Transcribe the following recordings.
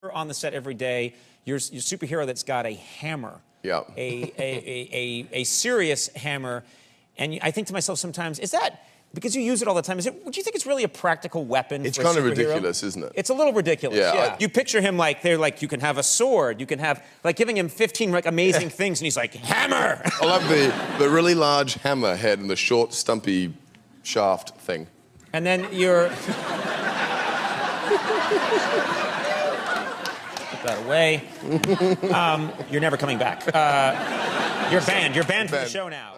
You're on the set every day. You're a superhero that's got a hammer. Yeah. A serious hammer. And I think to myself sometimes, is that, because you use it all the time, would you think it's really a practical weapon It's for a kind of superhero? ridiculous, isn't it? It's a little ridiculous, Yeah. You picture him like, you can have a sword, you can have, like giving him 15 amazing things, and he's like, hammer! I love the really large hammer head and the short, stumpy shaft thing. And then you're... Put that away. You're never coming back. You're banned. You're banned from the show now.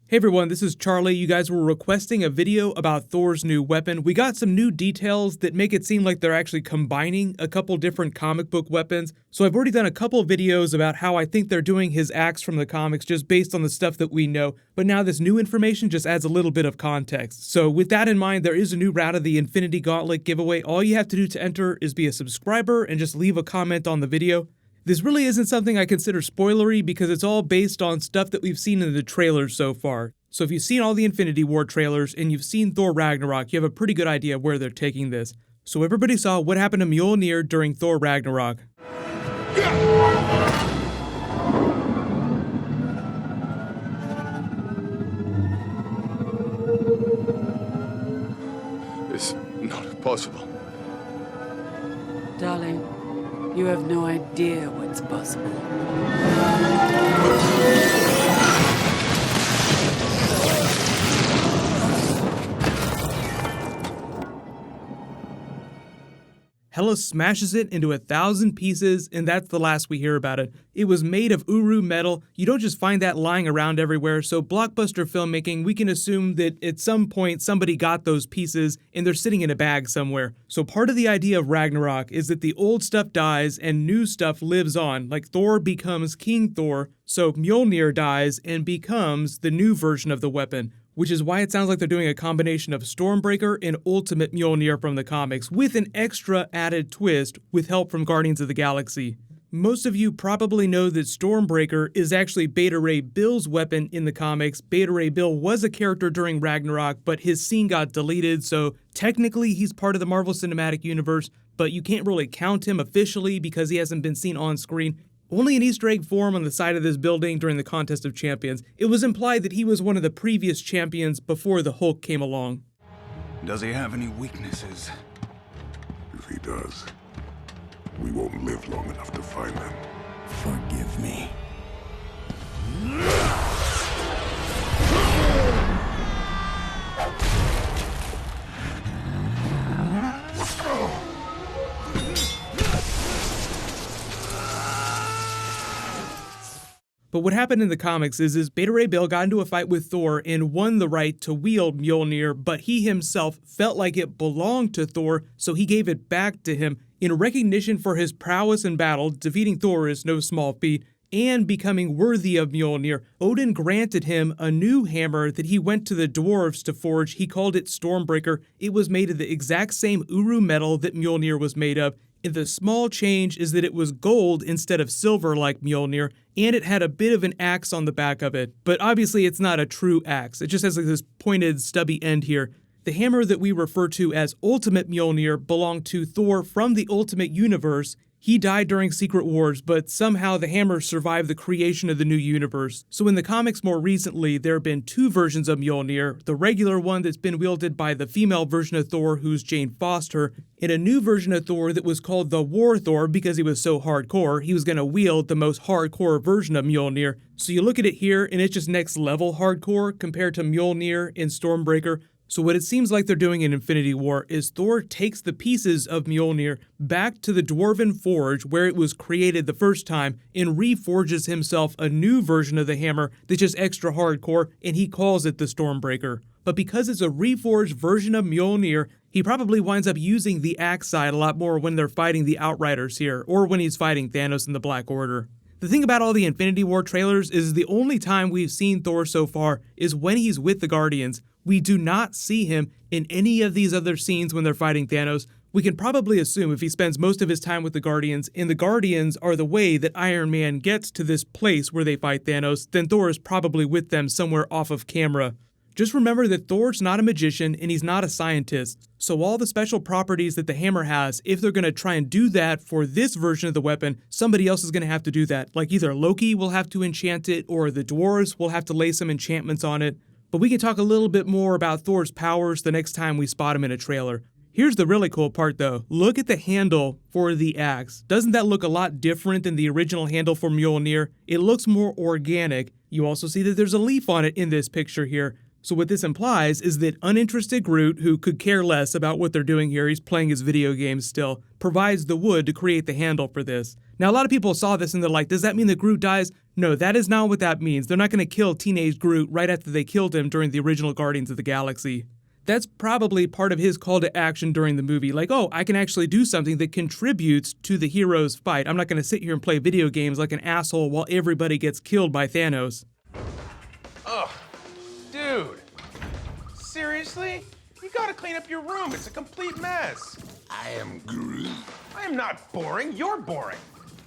Hey everyone, this is Charlie. You guys were requesting a video about Thor's new weapon. We got some new details that make it seem like they're actually combining a couple different comic book weapons. So I've already done a couple of videos about how I think they're doing his axe from the comics just based on the stuff that we know. But now this new information just adds a little bit of context. So with that in mind, there is a new route of the Infinity Gauntlet giveaway. All you have to do to enter is be a subscriber and just leave a comment on the video. This really isn't something I consider spoilery because it's all based on stuff that we've seen in the trailers so far. So if you've seen all the Infinity War trailers and you've seen Thor Ragnarok, you have a pretty good idea where they're taking this. So everybody saw what happened to Mjolnir during Thor Ragnarok. It's not possible. Darling, you have no idea what's possible. Hela smashes it into 1,000 pieces, and that's the last we hear about it. It was made of Uru metal. You don't just find that lying around everywhere, so blockbuster filmmaking, we can assume that at some point somebody got those pieces and they're sitting in a bag somewhere. So part of the idea of Ragnarok is that the old stuff dies and new stuff lives on, like Thor becomes King Thor, so Mjolnir dies and becomes the new version of the weapon. Which is why it sounds like they're doing a combination of Stormbreaker and Ultimate Mjolnir from the comics, with an extra added twist with help from Guardians of the Galaxy. Most of you probably know that Stormbreaker is actually Beta Ray Bill's weapon in the comics. Beta Ray Bill was a character during Ragnarok, but his scene got deleted, so technically he's part of the Marvel Cinematic Universe, but you can't really count him officially because he hasn't been seen on screen. Only an Easter egg form on the side of this building during the Contest of Champions. It was implied that he was one of the previous champions before the Hulk came along. Does he have any weaknesses? If he does, we won't live long enough to find them. Forgive me. But what happened in the comics is Beta Ray Bill got into a fight with Thor and won the right to wield Mjolnir, but he himself felt like it belonged to Thor, so he gave it back to him. In recognition for his prowess in battle, defeating Thor is no small feat, and becoming worthy of Mjolnir, Odin granted him a new hammer that he went to the dwarves to forge. He called it Stormbreaker. It was made of the exact same Uru metal that Mjolnir was made of. And the small change is that it was gold instead of silver like Mjolnir, and it had a bit of an axe on the back of it. But obviously it's not a true axe. It just has like this pointed, stubby end here. The hammer that we refer to as Ultimate Mjolnir belonged to Thor from the Ultimate Universe. He died during Secret Wars, but somehow the hammer survived the creation of the new universe. So in the comics more recently, there have been two versions of Mjolnir, the regular one that's been wielded by the female version of Thor, who's Jane Foster, and a new version of Thor that was called the War Thor because he was so hardcore, he was going to wield the most hardcore version of Mjolnir. So you look at it here, and it's just next level hardcore compared to Mjolnir and Stormbreaker. So what it seems like they're doing in Infinity War is Thor takes the pieces of Mjolnir back to the Dwarven Forge where it was created the first time and reforges himself a new version of the hammer that's just extra hardcore, and he calls it the Stormbreaker. But because it's a reforged version of Mjolnir, he probably winds up using the axe side a lot more when they're fighting the Outriders here, or when he's fighting Thanos in the Black Order. The thing about all the Infinity War trailers is the only time we've seen Thor so far is when he's with the Guardians. We do not see him in any of these other scenes when they're fighting Thanos. We can probably assume if he spends most of his time with the Guardians, and the Guardians are the way that Iron Man gets to this place where they fight Thanos, then Thor is probably with them somewhere off of camera. Just remember that Thor's not a magician and he's not a scientist, so all the special properties that the hammer has, if they're going to try and do that for this version of the weapon, somebody else is going to have to do that. Like either Loki will have to enchant it, or the dwarves will have to lay some enchantments on it. But we can talk a little bit more about Thor's powers the next time we spot him in a trailer. Here's the really cool part though. Look at the handle for the axe. Doesn't that look a lot different than the original handle for Mjolnir? It looks more organic. You also see that there's a leaf on it in this picture here. So what this implies is that uninterested Groot, who could care less about what they're doing here, he's playing his video games still, provides the wood to create the handle for this. Now a lot of people saw this and they're like, does that mean that Groot dies? No, that is not what that means. They're not going to kill teenage Groot right after they killed him during the original Guardians of the Galaxy. That's probably part of his call to action during the movie, like, oh, I can actually do something that contributes to the hero's fight. I'm not going to sit here and play video games like an asshole while everybody gets killed by Thanos. Ugh, dude. Seriously? You gotta clean up your room. It's a complete mess. I am Groot. I am not boring. You're boring.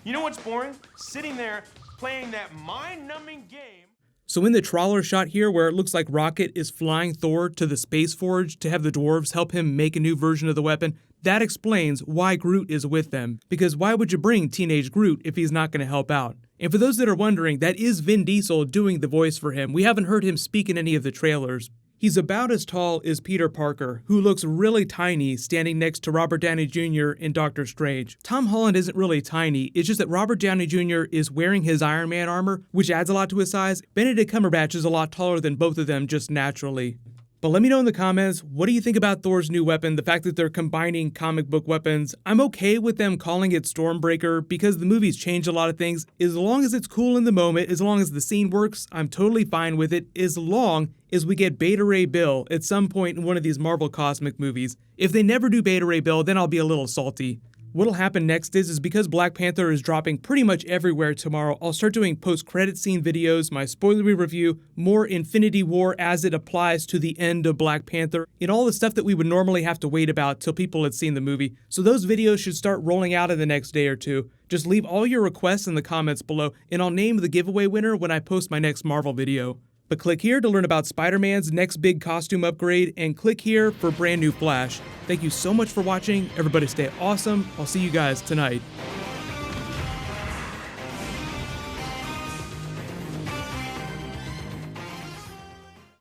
You know what's boring? Sitting there playing that mind-numbing game. So in the trawler shot here where it looks like Rocket is flying Thor to the Space Forge to have the dwarves help him make a new version of the weapon, that explains why Groot is with them. Because why would you bring teenage Groot if he's not going to help out? And for those that are wondering, that is Vin Diesel doing the voice for him. We haven't heard him speak in any of the trailers. He's about as tall as Peter Parker, who looks really tiny standing next to Robert Downey Jr. in Doctor Strange. Tom Holland isn't really tiny, it's just that Robert Downey Jr. is wearing his Iron Man armor, which adds a lot to his size. Benedict Cumberbatch is a lot taller than both of them just naturally. But let me know in the comments, what do you think about Thor's new weapon, the fact that they're combining comic book weapons? I'm okay with them calling it Stormbreaker because the movie's changed a lot of things. As long as it's cool in the moment, as long as the scene works, I'm totally fine with it, as long as we get Beta Ray Bill at some point in one of these Marvel cosmic movies. If they never do Beta Ray Bill, then I'll be a little salty. What'll happen next is because Black Panther is dropping pretty much everywhere tomorrow, I'll start doing post-credit scene videos, my spoilery review, more Infinity War as it applies to the end of Black Panther, and all the stuff that we would normally have to wait about till people had seen the movie. So those videos should start rolling out in the next day or two. Just leave all your requests in the comments below, and I'll name the giveaway winner when I post my next Marvel video. But click here to learn about Spider-Man's next big costume upgrade, and click here for brand new Flash. Thank you so much for watching. Everybody stay awesome. I'll see you guys tonight.